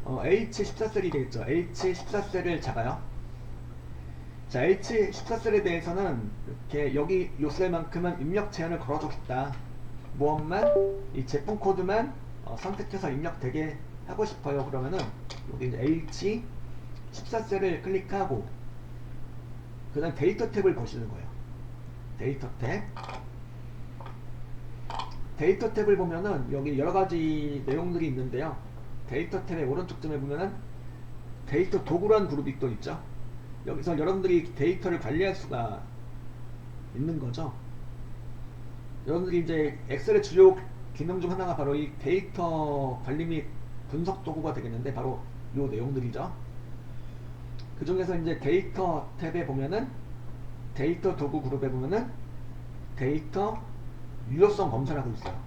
H14셀이 되겠죠. H14셀을 잡아요. 자, H14셀에 대해서는 이렇게 여기 요 셀만큼은 입력 제한을 걸어주겠다. 무엇만 이 제품 코드만 선택해서 입력되게 하고 싶어요. 그러면은 여기 이제 H14셀을 클릭하고 그 다음 데이터 탭을 보시는 거예요. 데이터 탭. 데이터 탭을 보면은 여기 여러가지 내용들이 있는데요. 데이터 탭의 오른쪽쯤에 보면은 데이터 도구라는 그룹이 또 있죠. 여기서 여러분들이 데이터를 관리할 수가 있는 거죠. 여러분들이 이제 엑셀의 주요 기능 중 하나가 바로 이 데이터 관리 및 분석 도구가 되겠는데 바로 요 내용들이죠. 그 중에서 이제 데이터 탭에 보면은 데이터 도구 그룹에 보면은 데이터 유효성 검사라고 있어요.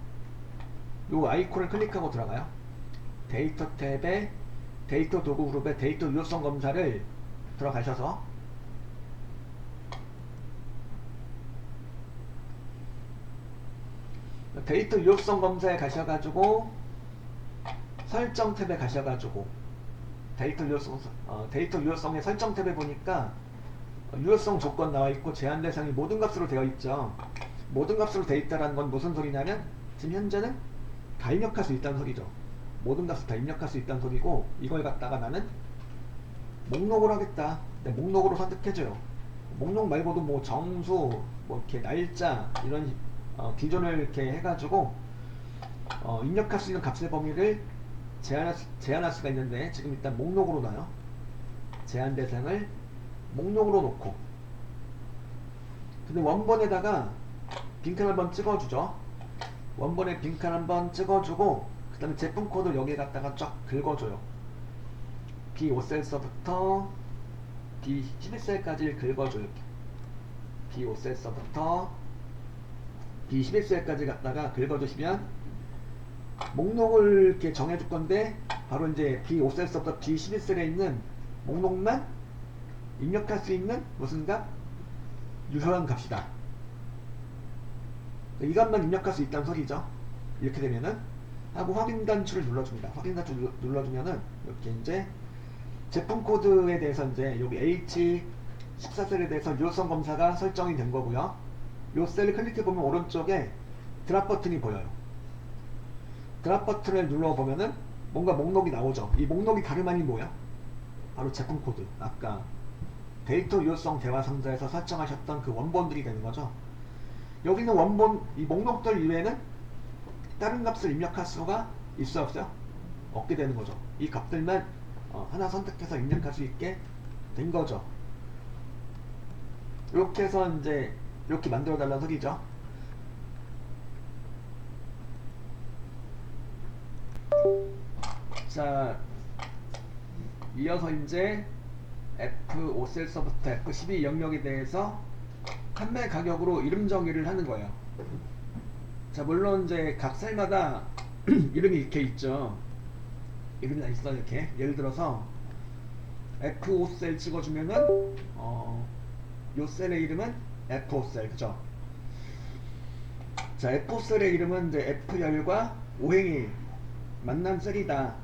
요 아이콘을 클릭하고 들어가요. 데이터 탭에 데이터 도구 그룹의 데이터 유효성 검사를 들어가셔서 데이터 유효성 검사에 가셔가지고 설정 탭에 가셔가지고 데이터 유효성의 설정 탭에 보니까 유효성 조건 나와있고 제한 대상이 모든 값으로 되어 있죠. 모든 값으로 되어 있다는 건 무슨 소리냐면 지금 현재는 다 입력할 수 있다는 소리죠. 모든 값을 다 입력할 수 있다는 소리고 이걸 갖다가 나는 목록으로 하겠다. 네, 목록으로 선택해줘요. 목록 말고도 뭐 정수, 뭐 이렇게 날짜 이런 기존을 이렇게 해가지고 입력할 수 있는 값의 범위를 제한할 수가 있는데 지금 일단 목록으로 놔요. 제한 대상을 목록으로 놓고 근데 원본에다가 빈칸 한번 찍어주죠. 원본에 빈칸 한번 찍어주고 그 다음에 제품 코드 여기에 갖다가 쫙 긁어줘요. B5셀서부터 B11셀까지 긁어줘요. B5셀서부터 B11셀까지 갖다가 긁어주시면 목록을 이렇게 정해줄 건데 바로 이제 B5셀서부터 B11셀에 있는 목록만 입력할 수 있는 무슨 값? 유효한 값이다. 이 값만 입력할 수 있다는 소리죠. 이렇게 되면은 하고 확인 단추를 눌러줍니다. 확인 단추 눌러주면은 이렇게 이제 제품 코드에 대해서 이제 여기 H14셀에 대해서 유효성 검사가 설정이 된 거고요. 요 셀을 클릭해 보면 오른쪽에 드랍 버튼이 보여요. 드랍 버튼을 눌러보면은 뭔가 목록이 나오죠. 이 목록이 다름 아닌 뭐야? 바로 제품 코드. 아까 데이터 유효성 대화 상자에서 설정하셨던 그 원본들이 되는 거죠. 여기는 원본, 이 목록들 이외에는 다른 값을 입력할 수가 있어 없어요? 없게 되는 거죠. 이 값들만 하나 선택해서 입력할 수 있게 된 거죠. 이렇게 해서 이제 이렇게 만들어 달라는 소리죠. 자, 이어서 이제 F5셀서부터 F12 영역에 대해서 판매 가격으로 이름 정의를 하는 거예요. 자, 물론 이제 각 셀마다 이름이 이렇게 있죠. 이름이 다 있어. 이렇게 예를 들어서 F5셀 찍어주면은 요 셀의 이름은 F5셀, 그죠? 자, F5셀의 이름은 이제 F열과 오행이 만난 셀이다.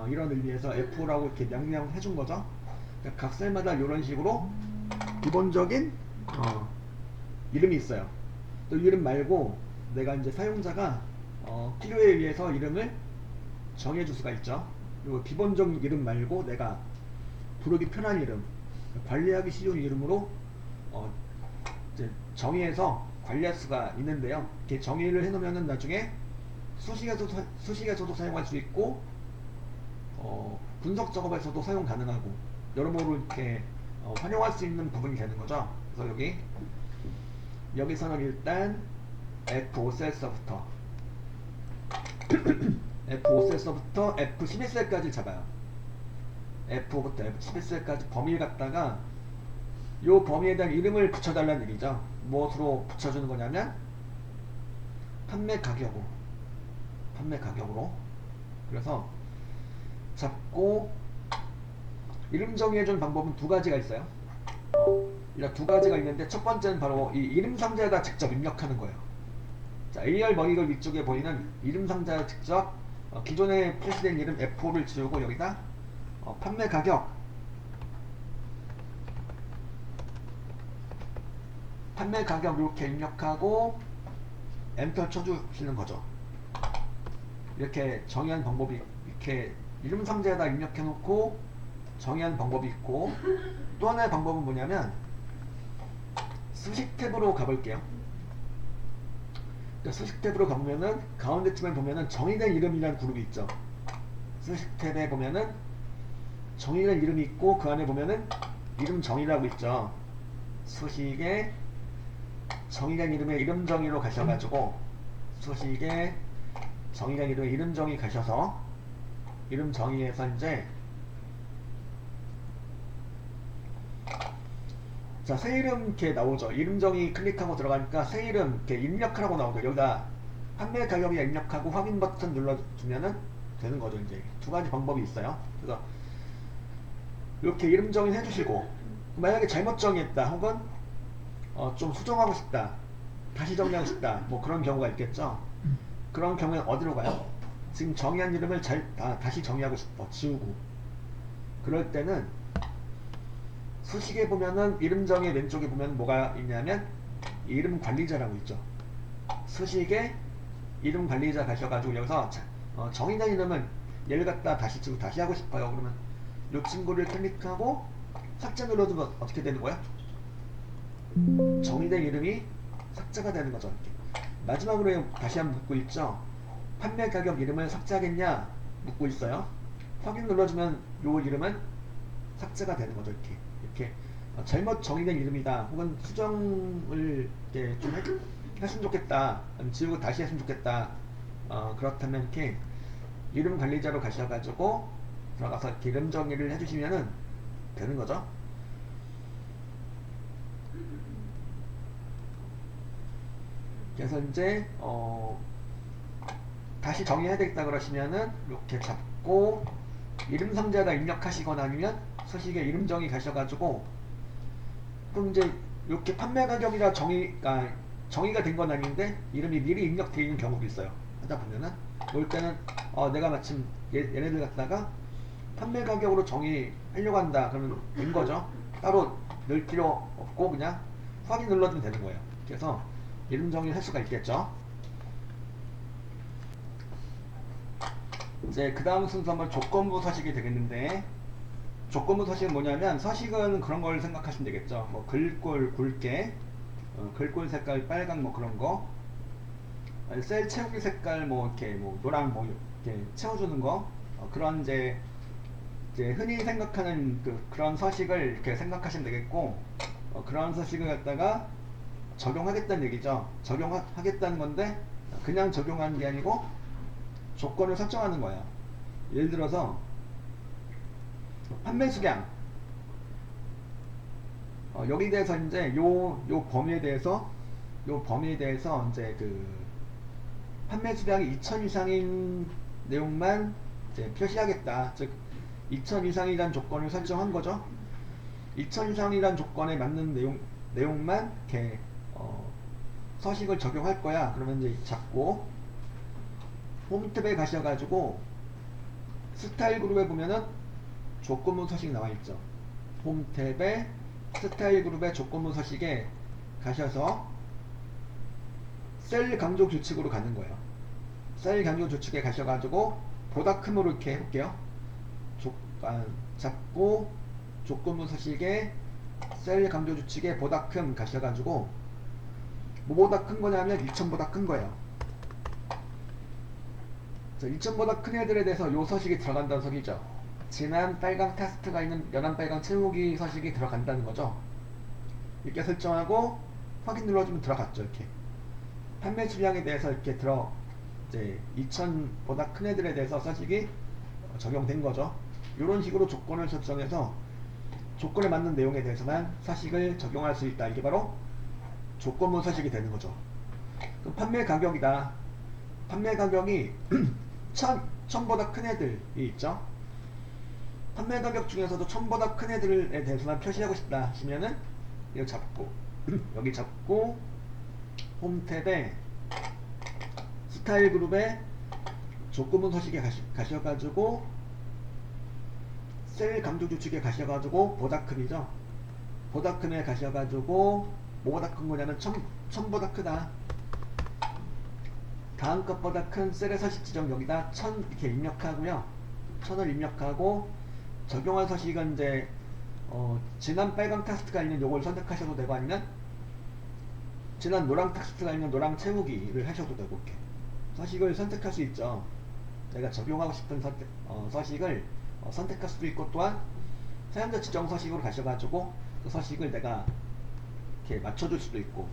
이런 의미에서 F라고 이렇게 명명해 준 거죠. 그러니까 각 셀마다 이런 식으로 기본적인 이름이 있어요. 또 이름 말고 내가 이제 사용자가 필요에 의해서 이름을 정해줄 수가 있죠. 그리고 기본적인 이름 말고 내가 부르기 편한 이름, 관리하기 쉬운 이름으로 이제 정의해서 관리할 수가 있는데요. 이렇게 정의를 해놓으면은 나중에 수식에서도 사용할 수 있고 분석 작업에서도 사용 가능하고 여러모로 이렇게 활용할 수 있는 부분이 되는 거죠. 그래서 여기서는 일단 F5셀서부터 F5셀서부터 F11셀까지 잡아요. F5부터 F11셀까지 범위를 갖다가 요 범위에 대한 이름을 붙여달라는 얘기죠. 무엇으로 붙여주는 거냐면 판매 가격으로 그래서 잡고 이름 정의해주는 방법은 두 가지가 있어요. 이런 두 가지가 있는데 첫 번째는 바로 이 이름 상자에다 직접 입력하는 거예요. 자, AR 머니걸 위쪽에 보이는 이름 상자에 직접 기존에 표시된 이름 F5를 지우고 여기다 판매 가격 이렇게 입력하고 엔터 쳐주시는 거죠. 이렇게 정의한 방법이 이렇게 이름 상자에다 입력해 놓고 정의한 방법이 있고, 또 하나의 방법은 뭐냐면 수식 탭으로 가볼게요. 그러니까 수식 탭으로 가보면은 가운데쯤에 보면은 정의된 이름이라는 그룹이 있죠. 수식 탭에 보면은 정의된 이름이 있고 그 안에 보면은 이름 정의라고 있죠. 수식에 정의된 이름의 이름 정의로 가셔가지고 수식에 정의된 이름의 이름 정의 가셔서 이름 정의에서 이제 자, 새 이름 이렇게 나오죠. 이름 정의 클릭하고 들어가니까 새 이름 이렇게 입력하라고 나오죠. 여기다 판매 가격이라 입력하고 확인 버튼 눌러주면은 되는 거죠. 이제 두 가지 방법이 있어요. 그래서 이렇게 이름 정의 해주시고, 만약에 잘못 정의했다 혹은 좀 수정하고 싶다, 다시 정리하고 싶다, 뭐 그런 경우가 있겠죠. 그런 경우에는 어디로 가요? 지금 정의한 이름을 다시 정의하고 싶어, 지우고. 그럴 때는 수식에 보면은 이름 정의 왼쪽에 보면 뭐가 있냐면 이름 관리자라고 있죠. 수식에 이름 관리자 가셔가지고 여기서 정의된 이름은 얘를 갖다 다시 지우고 다시 하고 싶어요. 그러면 이 친구를 클릭하고 삭제 눌러주면 어떻게 되는 거야? 정의된 이름이 삭제가 되는 거죠. 이렇게. 마지막으로 다시 한번 묻고 있죠. 판매 가격 이름을 삭제하겠냐 묻고 있어요. 확인 눌러주면 요 이름은 삭제가 되는 거죠. 이렇게 잘못 정의된 이름이다 혹은 수정을 이렇게 좀 했으면 좋겠다, 지우고 다시 했으면 좋겠다, 그렇다면 이렇게 이름 관리자로 가셔가지고 들어가서 이렇게 이름 정의를 해주시면은 되는 거죠. 그래서 이제 다시 정의해야 되겠다 그러시면은 이렇게 잡고 이름 상자에다 입력하시거나 아니면 서식에 이름 정의 가셔가지고, 그럼 이제 이렇게 판매 가격이라 정의가 된 건 아닌데 이름이 미리 입력되어 있는 경우도 있어요. 하다 보면은 올 때는 내가 마침 얘네들 갖다가 판매 가격으로 정의하려고 한다 그러면 된 거죠. 따로 넣을 필요 없고 그냥 확인 눌러주면 되는 거예요. 그래서 이름 정의를 할 수가 있겠죠. 이제 그 다음 순서 한번 조건부 서식이 되겠는데, 조건부 서식은 뭐냐면 서식은 그런 걸 생각하시면 되겠죠. 뭐 글꼴 굵게, 글꼴 색깔 빨강 뭐 그런 거, 셀 채우기 색깔 뭐 이렇게 뭐 노랑 뭐 이렇게 채워주는 거, 그런 이제 흔히 생각하는 그런 서식을 이렇게 생각하시면 되겠고, 그런 서식을 갖다가 적용하겠다는 얘기죠. 적용하겠다는 건데 그냥 적용하는 게 아니고 조건을 설정하는 거예요. 예를 들어서 판매 수량, 여기 대해서 이제 요 범위에 대해서 이제 판매 수량이 2000 이상인 내용만 이제 표시하겠다. 즉 2000 이상이란 조건을 설정한 거죠. 2000 이상이란 조건에 맞는 내용만 이렇게 서식을 적용할 거야. 그러면 이제 잡고 홈 탭에 가셔가지고 스타일 그룹에 보면은 조건부 서식 나와 있죠. 홈 탭에 스타일 그룹의 조건부 서식에 가셔서 셀 강조 규칙으로 가는 거예요. 셀 강조 규칙에 가셔가지고 보다 큼으로 이렇게 해볼게요. 잡고 조건부 서식에 셀 강조 규칙에 보다 큼 가셔가지고 뭐보다 큰 거냐면 2000보다 큰 거예요. 2000보다 큰 애들에 대해서 요 서식이 들어간다는 소리죠. 진한 빨강 테스트가 있는 연한 빨강 채우기 서식이 들어간다는 거죠. 이렇게 설정하고 확인 눌러주면 들어갔죠. 이렇게 판매 수량에 대해서 이렇게 이제 2000보다 큰 애들에 대해서 서식이 적용된 거죠. 이런 식으로 조건을 설정해서 조건에 맞는 내용에 대해서만 서식을 적용할 수 있다. 이게 바로 조건부 서식이 되는 거죠. 그럼 판매 가격이다. 판매 가격이 1000보다 큰 애들이 있죠. 판매 가격 중에서도 1000보다 큰 애들에 대해서만 표시하고 싶다 하시면은 이거 잡고 여기 잡고 홈 탭에 스타일 그룹에 조건부 서식에 가셔가지고 셀 강조 주축에 가셔가지고 보다 크이죠. 보다 큼에 가셔가지고 뭐보다 큰 거냐면 1000보다 크다. 다음 것보다 큰 셀의 서식 지정 여기다 1000 이렇게 입력하고요. 1000을 입력하고 적용한 서식은 이제 진한 빨강 텍스트가 있는 요걸 선택하셔도 되고 아니면 진한 노랑 텍스트가 있는 노랑 채우기를 하셔도 되고 이렇게 서식을 선택할 수 있죠. 내가 적용하고 싶은 서식을 선택할 수도 있고 또한 사용자 지정 서식으로 가셔가지고 그 서식을 내가 이렇게 맞춰줄 수도 있고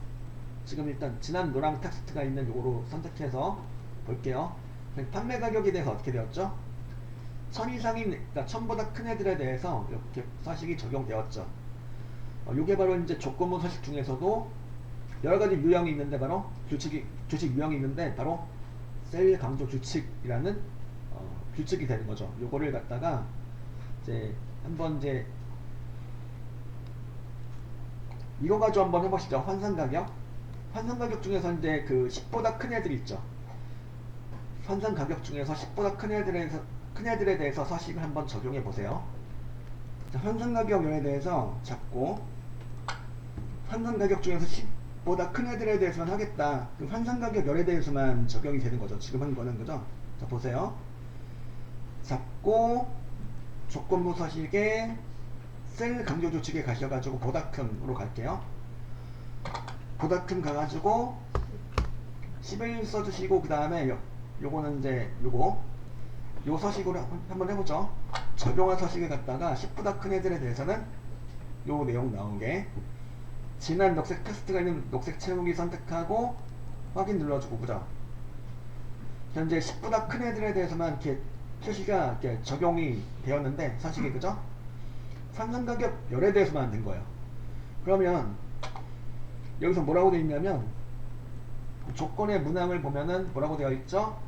지금 일단 진한 노랑 텍스트가 있는 요거로 선택해서 볼게요. 판매 가격에 대해서 어떻게 되었죠? 1000 이상인, 그러니까 1000보다 큰 애들에 대해서 이렇게 서식이 적용되었죠. 요게 바로 이제 조건부 서식 중에서도 여러가지 유형이 있는데 바로 규칙 유형이 있는데 바로 셀 강조 규칙이라는 규칙이 되는 거죠. 요거를 갖다가 이제 한번 이제 이거 가지고 한번 해보시죠. 환산 가격 중에서 이제 그 10보다 큰 애들 있죠. 환산 가격 중에서 10보다 큰 애들에 대해서 서식을 한번 적용해 보세요. 자, 환산 가격에 대해서 잡고 환산 가격 중에서 10보다 큰 애들에 대해서만 하겠다. 그 환산 가격 열에 대해서만 적용이 되는 거죠. 지금 한 거는 그죠? 자, 보세요. 잡고 조건부 서식에 셀 강조 조칙에 가셔가지고 보다 큼으로 갈게요. 보다 큼 가가지고 11 써주시고 그 다음에 요거는 이제 요 서식으로 한번 해보죠. 적용한 서식을 갖다가 10보다 큰 애들에 대해서는 요 내용 나오게 진한 녹색 텍스트가 있는 녹색 채우기 선택하고 확인 눌러주고 그죠. 현재 10보다 큰 애들에 대해서만 이렇게 표시가 이렇게 적용이 되었는데 서식이 그죠. 환산 가격 열에 대해서만 된 거예요. 그러면 여기서 뭐라고 되어 있냐면 조건의 문항을 보면은 뭐라고 되어 있죠?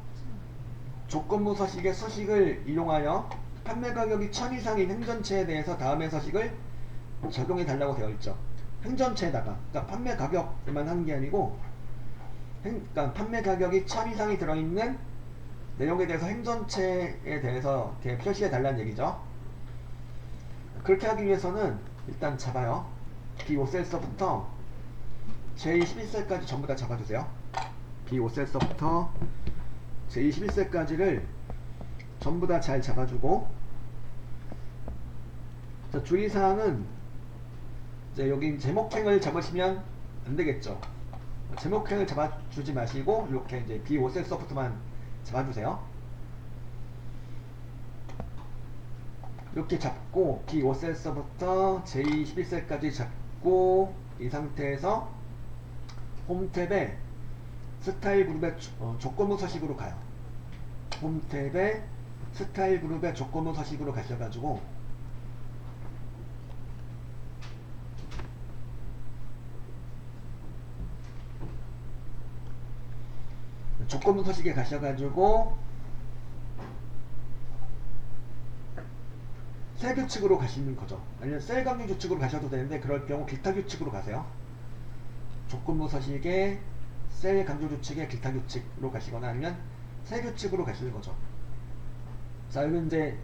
조건부 서식의 서식을 이용하여 판매 가격이 1000 이상인 행전체에 대해서 다음의 서식을 적용해 달라고 되어 있죠. 행전체에다가 그러니까 판매 가격만 하는 게 아니고 그러니까 판매 가격이 1000 이상이 들어있는 내용에 대해서 행전체에 대해서 이렇게 표시해 달라는 얘기죠. 그렇게 하기 위해서는 일단 잡아요. B5셀서부터 J11셀까지 전부 다 잡아주세요. B5셀서부터 J11셀까지를 전부 다 잘 잡아주고 자, 주의사항은 이제 여기 제목행을 잡으시면 안되겠죠. 제목행을 잡아주지 마시고 이렇게 이제 B5셀서부터만 잡아주세요. 이렇게 잡고 B5셀서부터 J11셀까지 잡고 이 상태에서 홈 탭에 스타일 그룹의 조건부 서식으로 가요. 홈 탭에 스타일 그룹의 조건부 서식으로 가셔가지고 조건부 서식에 가셔가지고 셀 규칙으로 가시는 거죠. 아니면 셀 강조 규칙으로 가셔도 되는데 그럴 경우 기타 규칙으로 가세요. 조건부 서식에 셀 강조 규칙에 기타 규칙으로 가시거나 아니면 셀 규칙으로 가시는 거죠. 자, 여기 이제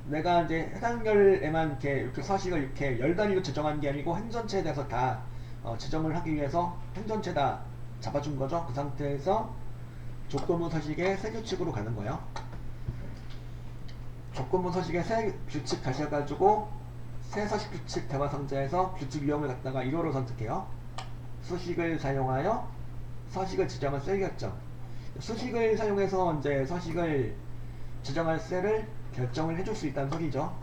내가 이제 해당 열에만 이렇게 서식을 이렇게 열 단위로 지정한 게 아니고 행전체에 대해서 다 지정을 하기 위해서 행전체 다 잡아준 거죠. 그 상태에서 조건부 서식에 세 규칙으로 가는 거예요. 조건부 서식에 세 규칙 가셔가지고 새 서식 규칙 대화 상자에서 규칙 유형을 갖다가 1호로 선택해요. 수식을 사용하여 서식을 지정한 셀이었죠. 수식을 사용해서 이제 서식을 지정할 셀을 결정을 해줄 수 있다는 소리죠.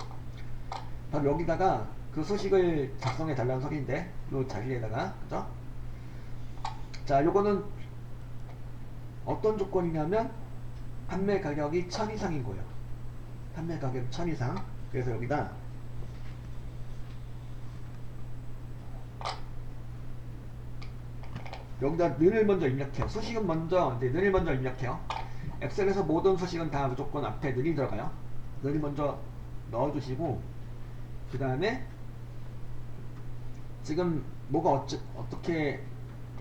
바로 여기다가 그 수식을 작성해 달라는 소리인데 이 자리에다가 그죠? 자, 요거는 어떤 조건이냐면 판매 가격이 1000 이상인 거예요. 판매 가격 1000 이상. 그래서 여기다 늘을 먼저 입력해요. 수식은 먼저 늘을 먼저 입력해요. 엑셀에서 모든 수식은 다 무조건 앞에 늘이 들어가요. 늘을 먼저 넣어주시고 그 다음에 지금 뭐가 어떻게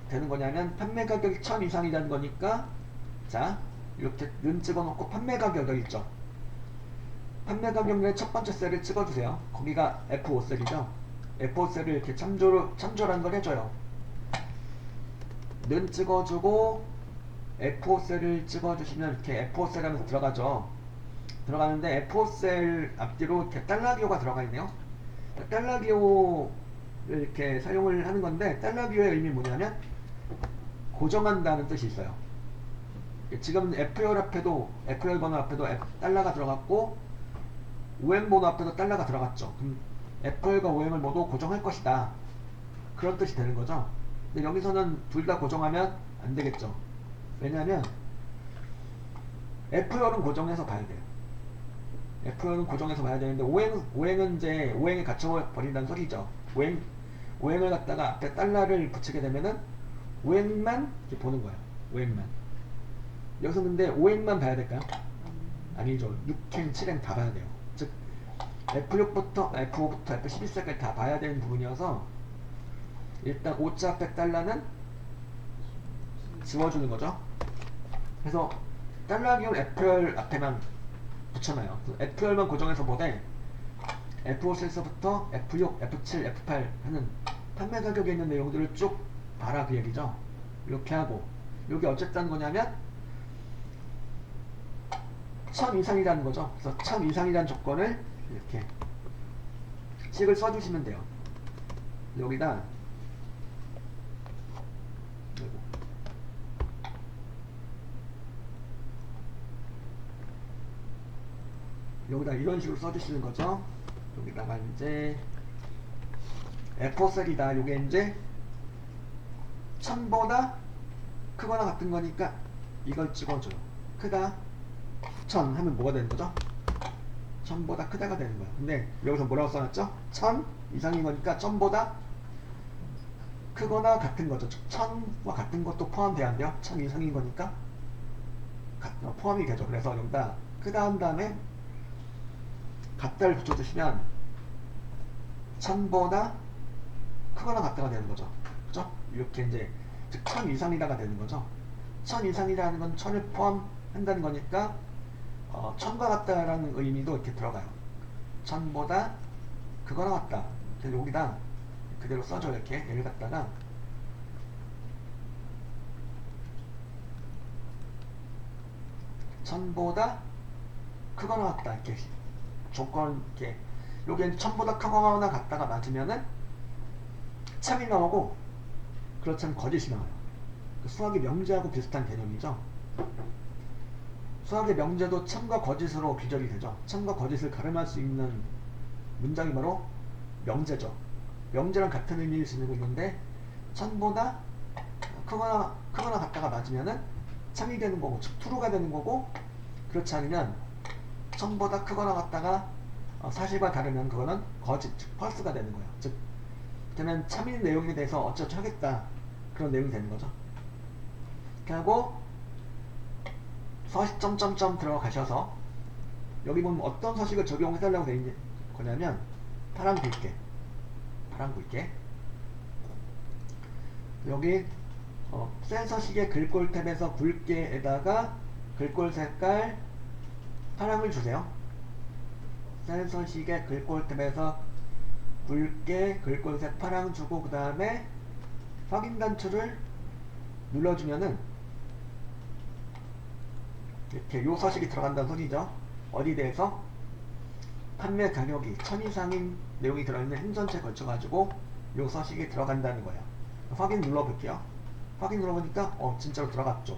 되는 거냐면 판매 가격이 1000 이상이라는 거니까 자 이렇게 는 찍어놓고 판매 가격 여기 있죠. 판매 가격의 첫 번째 셀을 찍어주세요. 거기가 F5셀이죠. F5셀을 이렇게 참조라는 걸 해줘요. 는 찍어주고 F5셀을 찍어주시면 이렇게 F5셀 하면서 들어가죠. 들어가는데 F5셀 앞뒤로 이렇게 달러기호가 들어가 있네요. 달러기호를 이렇게 사용을 하는 건데, 달러기호의 의미 뭐냐면 고정한다는 뜻이 있어요. 지금 F열 앞에도, F열 번호 앞에도 달러가 들어갔고 오행 번호 앞에도 달러가 들어갔죠. 그럼 F열과 오행을 모두 고정할 것이다, 그런 뜻이 되는 거죠. 근데 여기서는 둘 다 고정하면 안 되겠죠. 왜냐하면 F열은 고정해서 봐야 돼요. F열은 고정해서 봐야 되는데 오행은 이제 오행에 갇혀버린다는 소리죠. 오행을 갖다가 앞에 달러를 붙이게 되면은 오행만 이렇게 보는 거예요. 오행만. 여기서 근데 오행만 봐야 될까요? 아니죠. 6행, 7행 다 봐야 돼요. 즉 F6부터 F5부터 F11까지 다 봐야 되는 부분이어서 일단 오자 앞에 달러는 지워주는 거죠. 그래서 달러기호는 F열 앞에만 붙여놔요. F열만 고정해서 보되 F5에서부터 F6, F7, F8 하는 판매 가격에 있는 내용들을 쭉 봐라, 그 얘기죠. 이렇게 하고, 여기 어쨌든 거냐면 1000 이상이라는 거죠. 그래서 1000 이상이라는 조건을 이렇게 식을 써주시면 돼요. 여기다 이런 식으로 써주시는 거죠. 여기다가 이제 F4셀이다. 요게 이제 1000보다 크거나 같은 거니까 이걸 찍어줘요. 크다 1000 하면 뭐가 되는 거죠? 1000보다 크다가 되는 거야. 근데 여기서 뭐라고 써놨죠? 1000 이상인 거니까 1000보다 크거나 같은 거죠. 1000과 같은 것도 포함돼야 안 돼요. 1000 이상인 거니까 포함이 되죠. 그래서 여기다 크다 한 다음에 같다를 붙여주시면 1000보다 크거나 같다가 되는 거죠. 그죠? 이렇게 이제 즉 1000 이상이다가 되는 거죠. 1000 이상이라는 건 1000을 포함한다는 거니까 1000과 같다라는 의미도 이렇게 들어가요. 1000보다 크거나 같다. 그래서 여기다 그대로 써줘. 이렇게 얘를 갖다가 천보다 크거나 같다, 이렇게 조건, 이렇게 여기엔 1000보다 크거나 같다가 맞으면은 참이 나오고, 그렇지 않으면 거짓이 나와요. 수학의 명제하고 비슷한 개념이죠. 수학의 명제도 참과 거짓으로 귀절이 되죠. 참과 거짓을 가름할 수 있는 문장이 바로 명제죠. 명제랑 같은 의미를 지니고 있는데 1000보다 크거나 같다가 맞으면은 참이 되는 거고, 즉 true가 되는 거고, 그렇지 않으면 1000보다 크거나 같다가 사실과 다르면 그거는 거짓, 즉 false가 되는 거예요. 즉 그러면 참인 내용에 대해서 어쩌고 하겠다, 그런 내용이 되는 거죠. 이렇게 하고 서식 점점점 들어가셔서 여기 보면 어떤 서식을 적용해달라고 되어 있는 거냐면 파란 굵게 여기 센 서식의 글꼴 탭에서 굵게에다가 글꼴 색깔 파랑을 주세요. 센 서식의 글꼴 탭에서 굵게 글꼴색 파랑 주고, 그 다음에 확인 단추를 눌러주면은 이렇게 요 서식이 들어간다는 소리죠. 어디에 대해서? 판매 가격이 1000 이상인 내용이 들어있는 행 전체에 걸쳐가지고 요 서식이 들어간다는 거예요. 확인 눌러볼게요. 확인 눌러보니까 진짜로 들어갔죠.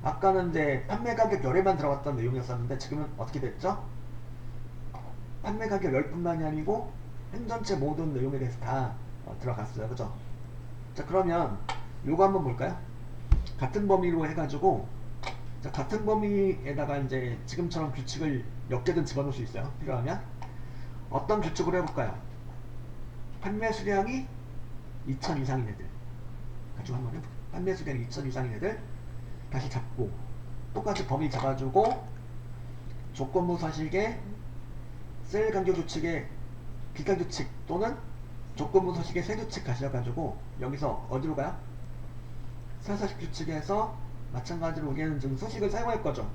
아까는 이제 판매 가격 열에만 들어갔던 내용이었었는데 지금은 어떻게 됐죠? 판매 가격 10뿐만이 아니고 행 전체 모든 내용에 대해서 다 들어갔어요. 그죠? 자, 그러면 요거 한번 볼까요? 같은 범위로 해가지고, 자, 같은 범위에다가 이제 지금처럼 규칙을 몇 개든 집어넣을 수 있어요. 필요하면. 어떤 규칙으로 해볼까요? 판매 수량이 2000 이상인 애들 가지고 한번 해볼게요. 판매 수량이 2000 이상인 애들 다시 잡고, 똑같이 범위 잡아주고, 조건부 서식에 셀 간격 규칙에 기타 규칙 또는 조건부 서식의 세 규칙 가셔가지고 여기서 어디로 가요? 세 서식 규칙에서 마찬가지로 우리는 지금 소식을 사용할 거죠.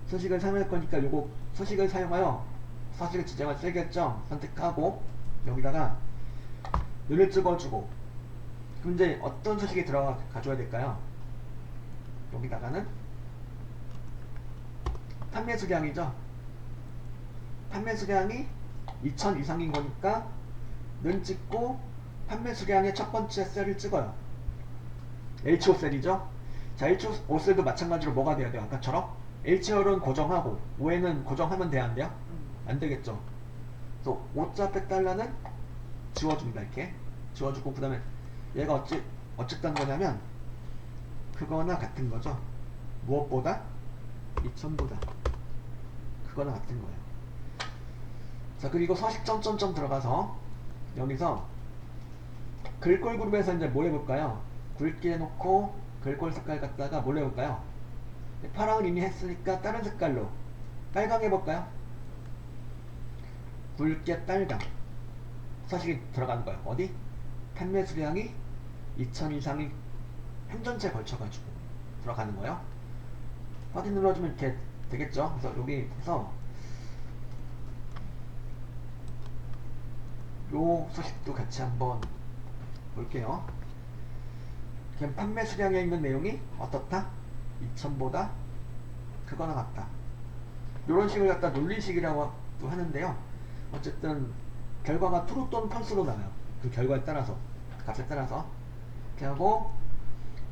소식을 사용할 거니까 요거 소식을 사용하여 서식을 지정할 쓰겠죠. 선택하고 여기다가 눈을 찍어주고, 그럼 이제 어떤 소식이 들어가 가져야 될까요? 여기다가는 판매 수량이죠. 판매 수량이 2000 이상인 거니까 는 찍고 판매 수량의 첫 번째 셀을 찍어요. HO 셀이죠. 자, HO 셀도 마찬가지로 뭐가 돼야 돼요? 아까처럼 HO는 고정하고 ON은 고정하면 돼야 안 돼요? 안 되겠죠. 그래서 5.100달러는 지워줍니다. 이렇게 지워주고, 그 다음에 얘가 어쨌든 거냐면 그거나 같은 거죠. 무엇보다 2000보다 그거나 같은 거예요. 자, 그리고 서식 점점점 들어가서 여기서 글꼴 그룹에서 이제 뭘 해볼까요? 굵게 해놓고 글꼴 색깔 갖다가 뭘 해볼까요? 파랑을 이미 했으니까 다른 색깔로 빨강 해볼까요? 굵게 빨강 서식이 들어가는 거예요. 어디? 판매 수량이 2000 이상이 행전체에 걸쳐가지고 들어가는 거예요. 확인 눌러주면 이렇게 되겠죠. 그래서 여기서 요 소식도 같이 한번 볼게요. 그냥 판매 수량에 있는 내용이 어떻다? 2000보다 그거나 같다. 요런 식을 갖다 논리식이라고 하는데요. 어쨌든 결과가 true 또는 false로 나와요. 그 결과에 따라서, 값에 따라서. 이렇게 하고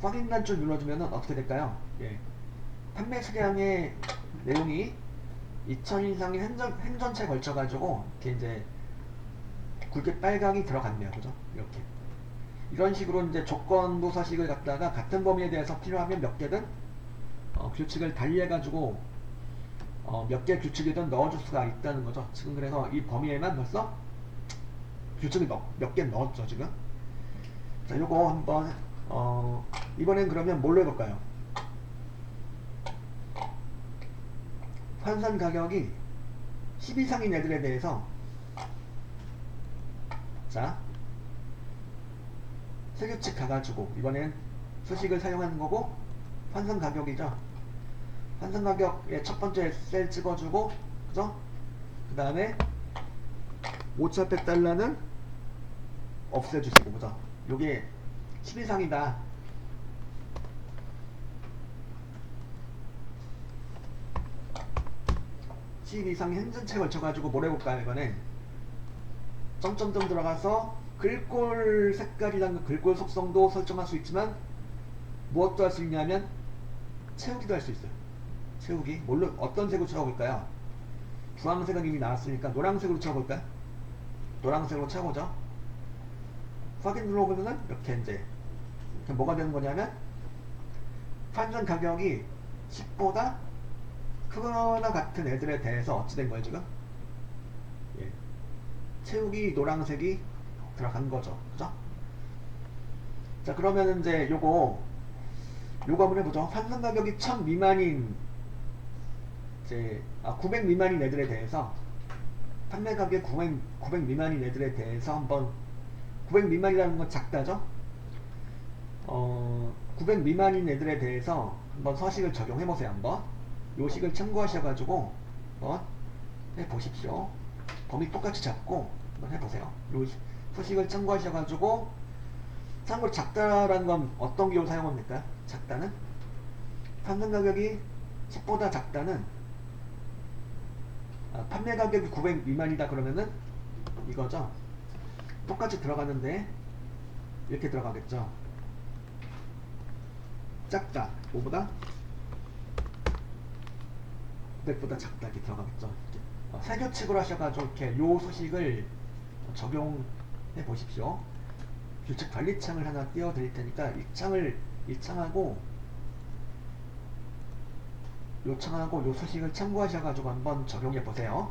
확인 단추를 눌러주면 어떻게 될까요? 예. 판매 수량의 내용이 2000 이상의 행전체에 걸쳐가지고 이렇게 이제 굵게 빨강이 들어갔네요. 그죠? 이렇게. 이런 식으로 이제 조건부 서식을 갖다가 같은 범위에 대해서 필요하면 몇 개든 규칙을 달리해가지고 몇 개 규칙이든 넣어줄 수가 있다는 거죠. 지금 그래서 이 범위에만 벌써 규칙을 몇 개 넣었죠, 지금. 자, 요거 한번 이번엔 그러면 뭘로 해볼까요? 환산 가격이 10 이상인 애들에 대해서, 자, 새 규칙 가가지고 이번엔 수식을 사용하는 거고, 환산 가격이죠. 환산 가격의 첫 번째 셀 찍어주고, 그죠? 그 다음에 5,100달러는 없애주시고, 그죠? 요게 10 이상이다. 10 이상 행전체 걸쳐가지고 뭘 해볼까요? 이번엔 점점점 들어가서 글꼴 색깔이랑 글꼴 속성도 설정할 수 있지만 무엇도 할 수 있냐면 채우기도 할 수 있어요. 채우기. 뭘로, 어떤 색으로 채워볼까요? 주황색은 이미 나왔으니까 노란색으로 채워볼까요? 노란색으로 채워보죠. 확인 눌러보면은 이렇게 이제 뭐가 되는 거냐면 환산 가격이 10보다 크거나 같은 애들에 대해서 어찌 된 거예요, 지금? 예. 채우기 노란색이 들어간 거죠. 그죠? 자, 그러면 이제 요거 한번 해보죠. 환산 가격이 1000 미만인, 이제 900 미만인 애들에 대해서, 판매 가격 900 미만인 애들에 대해서 한번, 900 미만이라는 건 작다죠? 900 미만인 애들에 대해서 한번 서식을 적용해보세요. 한번 요식을 참고하셔가지고 한번 해보십시오. 범위 똑같이 잡고 한번 해보세요. 요 서식을 참고하셔가지고, 참고로 작다라는 건 어떤 기호를 사용합니까? 작다는 판매 가격이 10보다 작다는, 판매 가격이 900 미만이다 그러면은 이거죠. 똑같이 들어가는데 이렇게 들어가겠죠. 작다, 뭐보다? 900보다 작다, 이렇게 들어가겠죠. 새 규칙으로 하셔가지고 이렇게 요 소식을 적용해 보십시오. 규칙 관리창을 하나 띄워 드릴 테니까 이 창하고 요 창하고 요 소식을 참고하셔가지고 한번 적용해 보세요.